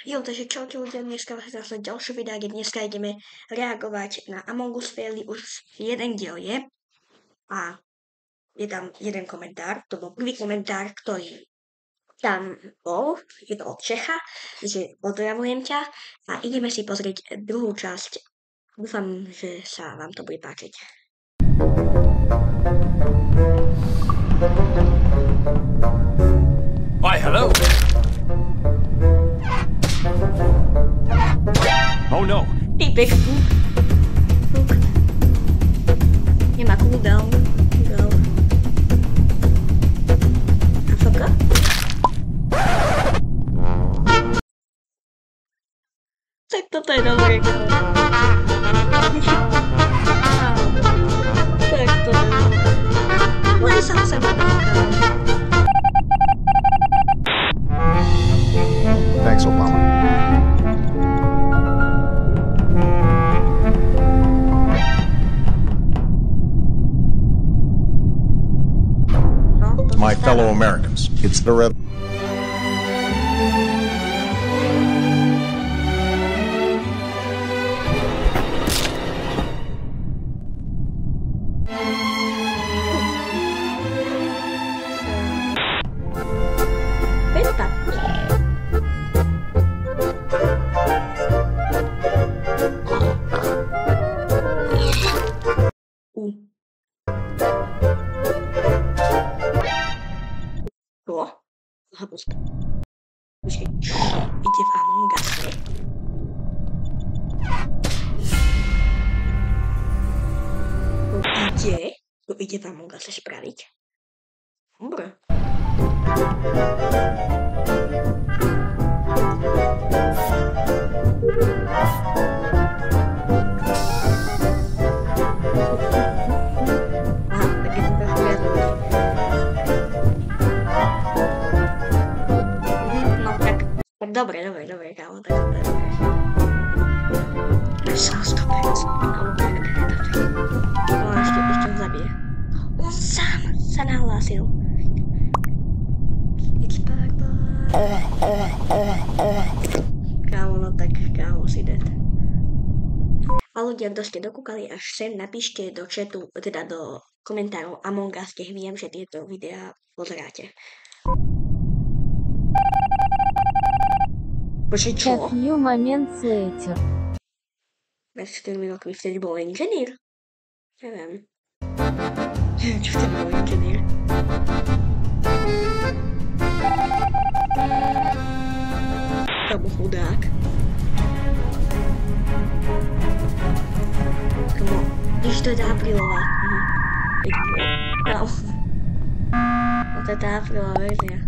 Jo, takže čaute ľudia, dneska vás zase ďalšie videa, kde dneska ideme reagovať na Among Us Faily, už jeden diel je a je tam jeden komentár, to bol prvý komentár, ktorý tam bol, je to od Čecha, že pozdravujem ťa a ideme si pozrieť druhú časť. Dúfam, že sa vám to bude páčiť. Why, hello! Oh no! Týpek, nemá cooldown. AFK? Tak toto je dobré. Tak to je dobré. Len som sa nadal. Thanks, Obama. My fellow Americans, it's the red. Beta. Hapus. Počkej, ide v Among Us. To ide v Among Us spraviť. Dobre. Dobre, kámo, tak dobre. Sa stopec. Ešte ho zabije. On sám sa nahlásil. Kámo, no tak, kámo, si dead. A ľudia, kto ste dokúkali až sem, napíšte do chatu, teda do komentárov Among Us, keď viem, že tieto videá pozeráte. Počkej, čo? Few moments later. Pred 4 rokmi vtedy bol inženýr? Neviem. Čo vtedy bol inženýr? To bol chudák. Komo, když to je tá aprílová. No. No to je tá aprílová verzia.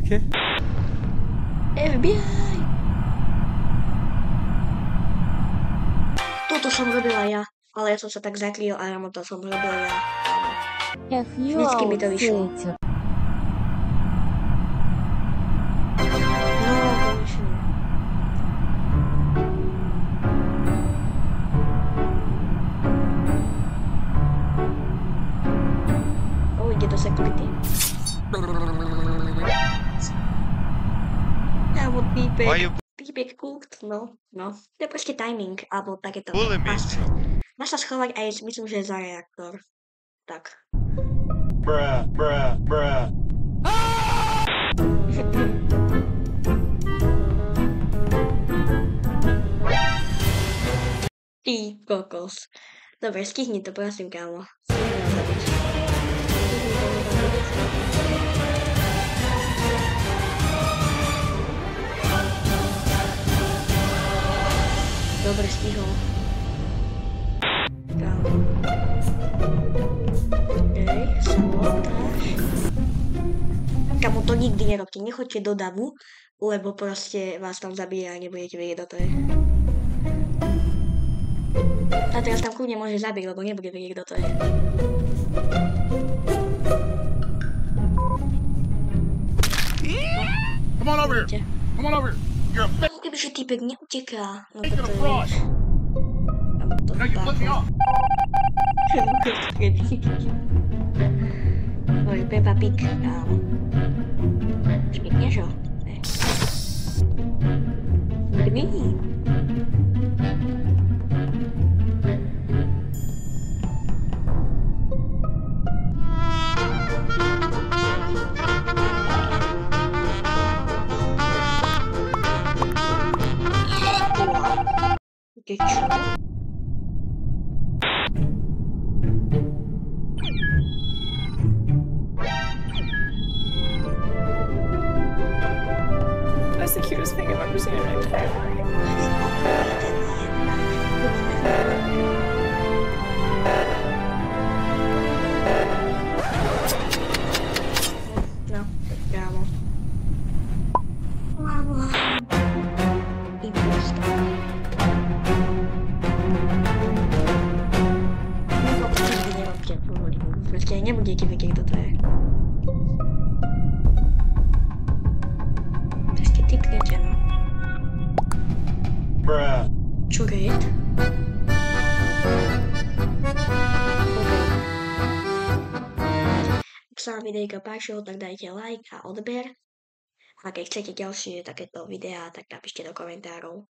Okay. FBI! Toto som robila ja, ale ja som sa tak zakryl a to som robila ja. Vždycky mi to vyšlo. No, konečne. Ide do security. Kámo, týpek cooked, no. To je proste timing, alebo takéto. Má sa schovať aj, myslím, že za reaktor. Tak. Ty kokos. Dobre, skihni to, prosím, kámo. Dobre, stihol. Kámo. Sabotáž. Kámo, to nikdy nerobte. Nechoďte do davu, lebo proste vás tam zabije a nebudete vedieť, kto to je. A teraz tam kľudne môže zabiť, lebo nebude vedieť, kto to je. Come on over here. Come on over here. You're a že týpek neuteká. No You're toto a je... fraud. To Now you put me on. Oj, Peppa Pig, áno. Špikne, čo? Dmi. Čo? That's the cutest thing I've ever seen in my entire life. No, bravo. Bravo. Imposto. No to nikdy nerobte, hovorím. Proste nebudete vedieť, kto to je. Proste typnete, no. Bruh. Čuret. Ak sa vám videjko páčilo, tak dajte like a odber. A keď chcete ďalšie takéto videá, tak napíšte do komentárov.